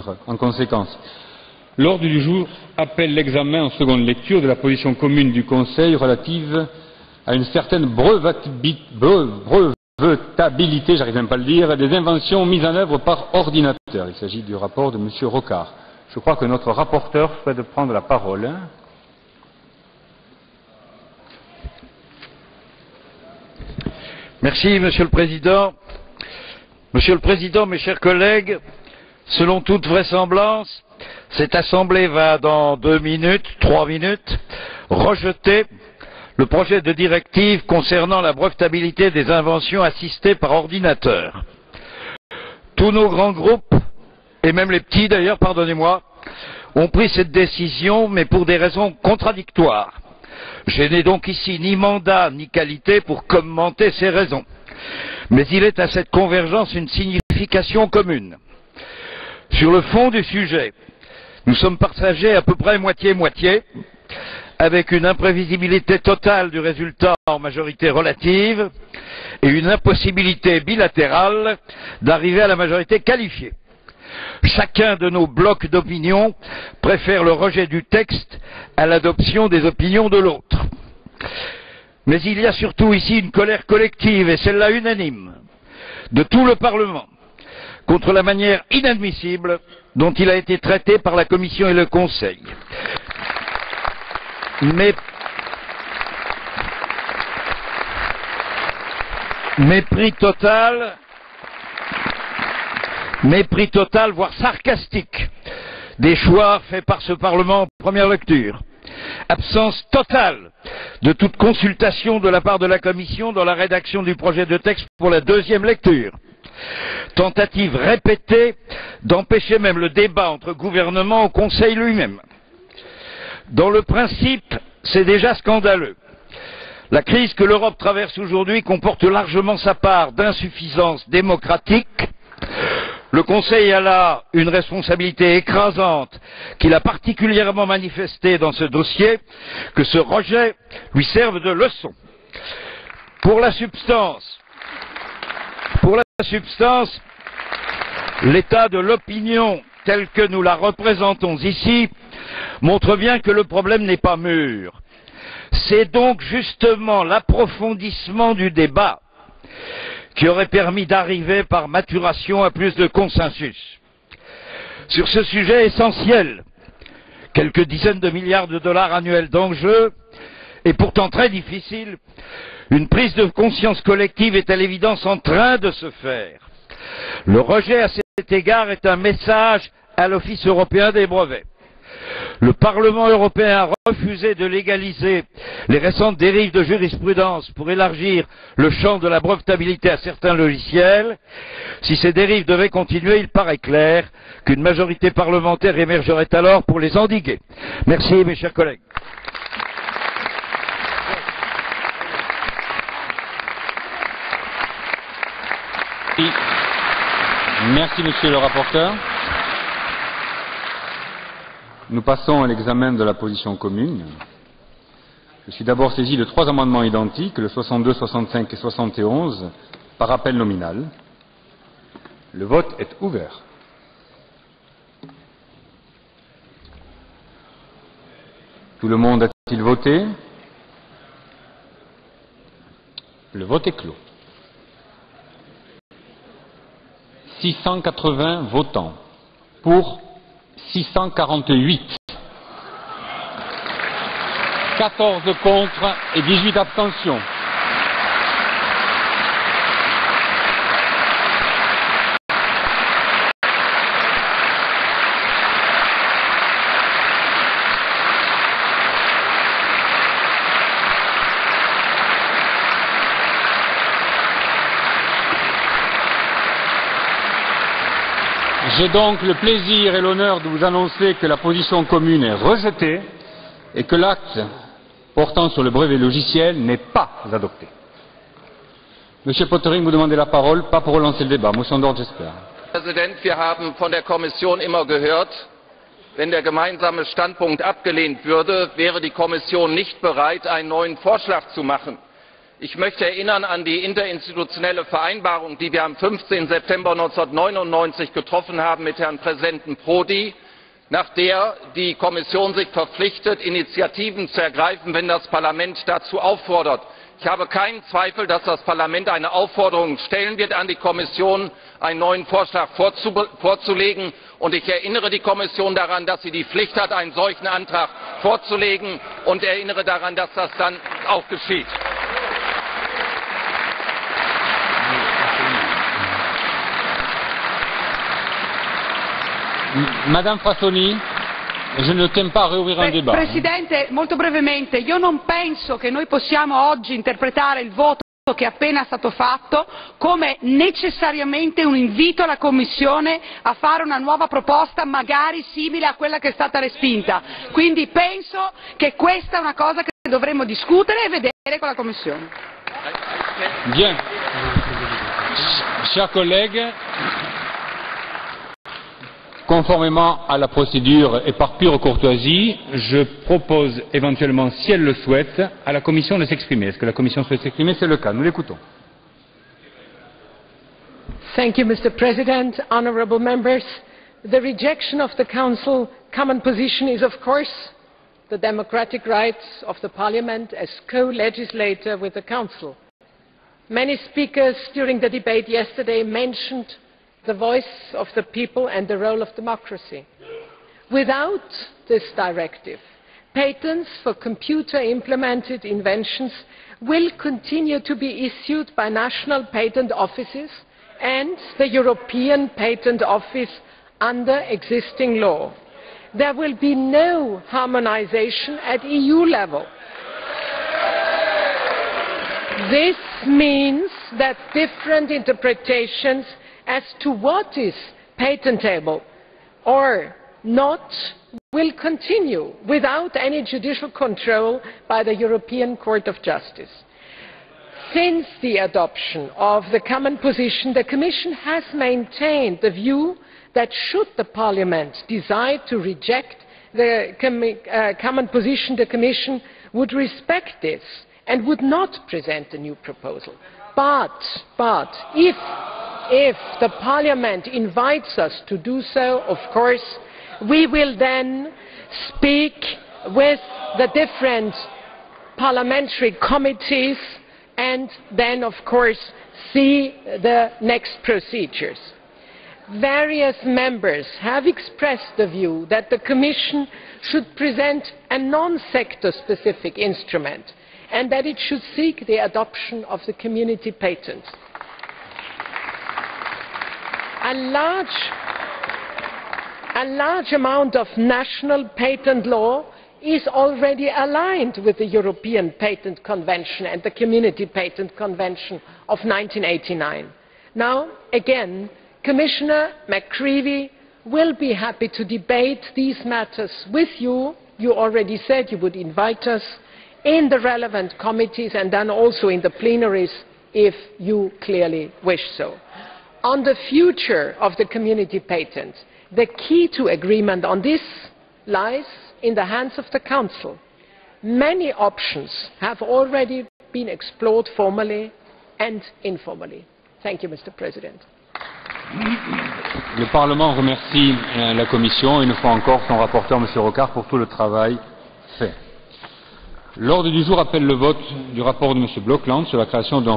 ministre, en conséquence. L'ordre du jour appelle l'examen en seconde lecture de la position commune du Conseil relative à une certaine brevetabilité, j'arrive même pas à le dire, des inventions mises en œuvre par ordinateur. Il s'agit du rapport de M. Rocard. Je crois que notre rapporteur souhaite prendre la parole. Merci, Monsieur le Président. Monsieur le Président, mes chers collègues, selon toute vraisemblance, cette Assemblée va, dans 3 minutes, rejeter le projet de directive concernant la brevetabilité des inventions assistées par ordinateur. Tous nos grands groupes, et même les petits d'ailleurs, pardonnez-moi, ont pris cette décision, mais pour des raisons contradictoires. Je n'ai donc ici ni mandat ni qualité pour commenter ces raisons. Mais il est à cette convergence une signification commune. Sur le fond du sujet, nous sommes partagés à peu près moitié-moitié, avec une imprévisibilité totale du résultat en majorité relative et une impossibilité bilatérale d'arriver à la majorité qualifiée. Chacun de nos blocs d'opinion préfère le rejet du texte à l'adoption des opinions de l'autre. Mais il y a surtout ici une colère collective, et celle-là unanime, de tout le Parlement, contre la manière inadmissible dont il a été traité par la Commission et le Conseil. Mépris total, voire sarcastique, des choix faits par ce Parlement en première lecture. Absence totale de toute consultation de la part de la Commission dans la rédaction du projet de texte pour la deuxième lecture. Tentative répétée d'empêcher même le débat entre gouvernements au Conseil lui-même. Dans le principe, c'est déjà scandaleux. La crise que l'Europe traverse aujourd'hui comporte largement sa part d'insuffisance démocratique. Le Conseil a là une responsabilité écrasante qu'il a particulièrement manifestée dans ce dossier, que ce rejet lui serve de leçon. Pour la substance, l'état de l'opinion tel que nous la représentons ici montre bien que le problème n'est pas mûr. C'est donc justement l'approfondissement du débat qui aurait permis d'arriver par maturation à plus de consensus. Sur ce sujet essentiel, quelques dizaines de milliards de dollars annuels d'enjeux, et pourtant très difficile, une prise de conscience collective est à l'évidence en train de se faire. Le rejet à cet égard est un message à l'Office européen des brevets. Le Parlement européen a refusé de légaliser les récentes dérives de jurisprudence pour élargir le champ de la brevetabilité à certains logiciels. Si ces dérives devaient continuer, il paraît clair qu'une majorité parlementaire émergerait alors pour les endiguer. Merci, mes chers collègues. Merci, monsieur le rapporteur. Nous passons à l'examen de la position commune. Je suis d'abord saisi de 3 amendements identiques, le 62, 65 et 71, par appel nominal. Le vote est ouvert. Tout le monde a-t-il voté? Le vote est clos. 680 votants pour 648, 14 contre et 18 abstentions. J'ai donc le plaisir et l'honneur de vous annoncer que la position commune est rejetée et que l'acte portant sur le brevet logiciel n'est pas adopté. Monsieur Pottering, vous demandez la parole, pas pour relancer le débat. Motion d'ordre, j'espère. Herr Präsident, wir haben von der Kommission immer gehört, wenn der gemeinsame Standpunkt abgelehnt würde, wäre die Kommission nicht bereit, einen neuen Vorschlag zu machen. Ich möchte erinnern an die interinstitutionelle Vereinbarung, die wir am 15. September 1999 getroffen haben mit Herrn Präsidenten Prodi, nach der die Kommission sich verpflichtet, Initiativen zu ergreifen, wenn das Parlament dazu auffordert. Ich habe keinen Zweifel, dass das Parlament eine Aufforderung stellen wird an die Kommission, einen neuen Vorschlag vorzulegen. Und ich erinnere die Kommission daran, dass sie die Pflicht hat, einen solchen Antrag vorzulegen, und erinnere daran, dass das dann auch geschieht. Madame Frassoni, je ne t'aime pas riaprire un débat. Presidente, molto brevemente, io non penso che noi possiamo oggi interpretare il voto che è appena stato fatto come necessariamente un invito alla Commissione a fare una nuova proposta magari simile a quella che è stata respinta. Quindi penso che questa è una cosa che dovremmo discutere e vedere con la Commissione. Bien. Chers collègues, conformément à la procédure et par pure courtoisie, je propose éventuellement, si elle le souhaite, à la Commission de s'exprimer. Est-ce que la Commission souhaite s'exprimer? C'est le cas. Nous l'écoutons. Thank you, Mr. President. Honourable members, the rejection of the Council common position is, of course, the democratic rights of the Parliament as co-legislator with the Council. Many speakers during the debate yesterday mentioned the voice of the people and the role of democracy. Without this directive, patents for computer-implemented inventions will continue to be issued by national patent offices and the European Patent Office under existing law. There will be no harmonisation at EU level. This means that different interpretations as to what is patentable or not will continue without any judicial control by the European Court of Justice. Since the adoption of the common position, the Commission has maintained the view that should the Parliament decide to reject the common position, the Commission would respect this and would not present a new proposal. But if the Parliament invites us to do so, of course, we will then speak with the different parliamentary committees and then, of course, see the next procedures. Various members have expressed the view that the Commission should present a non-sector specific instrument and that it should seek the adoption of the community patent. A large amount of national patent law is already aligned with the European Patent Convention and the Community Patent Convention of 1989. Now, again, Commissioner McCreevy will be happy to debate these matters with you. You already said you would invite us in the relevant committees and then also in the plenaries if you clearly wish so. On the future of the community patent, the key to agreement on this lies in the hands of the Council. Many options have already been explored formally and informally. Thank you, Mr. President. Le Parlement remercie la Commission et une fois encore son rapporteur, M. Rocard, pour tout le travail fait. L'ordre du jour appelle le vote du rapport de M. Blokland sur la création d'un